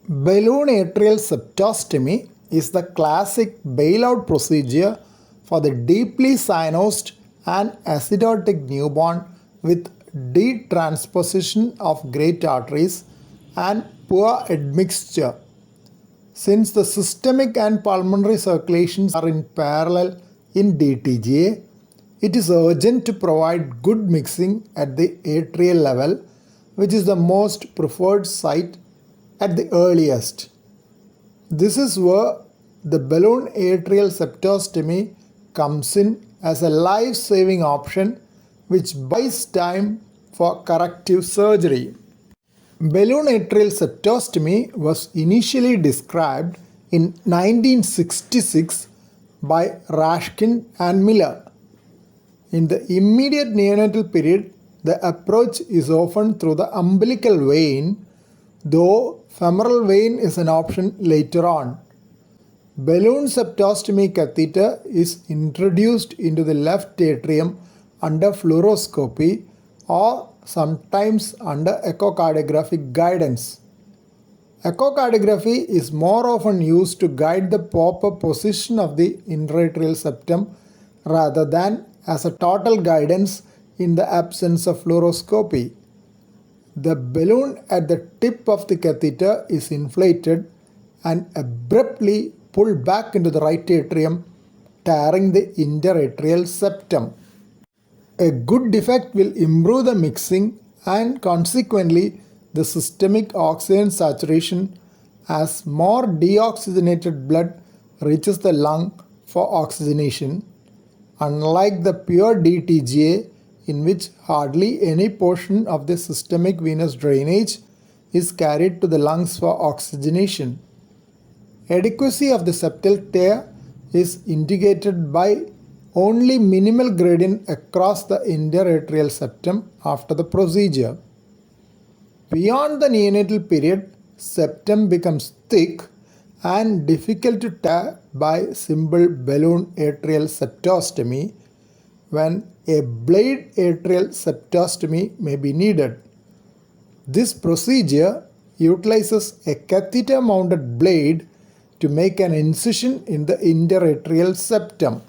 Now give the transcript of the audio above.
Balloon atrial septostomy is the classic bailout procedure for the deeply cyanosed and acidotic newborn with d-transposition of great arteries and poor admixture. Since the systemic and pulmonary circulations are in parallel in d-TGA, it is urgent to provide good mixing at the atrial level, which is the most preferred site at the earliest. This is where the balloon atrial septostomy comes in as a life-saving option which buys time for corrective surgery. Balloon atrial septostomy was initially described in 1966 by Rashkind and Miller. In the immediate neonatal period, the approach is often through the umbilical vein, though femoral vein is an option later on. Balloon septostomy catheter is introduced into the left atrium under fluoroscopy or sometimes under echocardiographic guidance. Echocardiography is more often used to guide the proper position of the interatrial septum rather than as a total guidance in the absence of fluoroscopy. The balloon at the tip of the catheter is inflated and abruptly pulled back into the right atrium, tearing the interatrial septum. A good defect will improve the mixing and consequently the systemic oxygen saturation as more deoxygenated blood reaches the lung for oxygenation, unlike the pure d-TGA in which hardly any portion of the systemic venous drainage is carried to the lungs for oxygenation. Adequacy of the septal tear is indicated by only minimal gradient across the interatrial septum after the procedure. Beyond the neonatal period, septum becomes thick and difficult to tear by simple balloon atrial septostomy, when a blade atrial septostomy may be needed. This procedure utilizes a catheter-mounted blade to make an incision in the interatrial septum.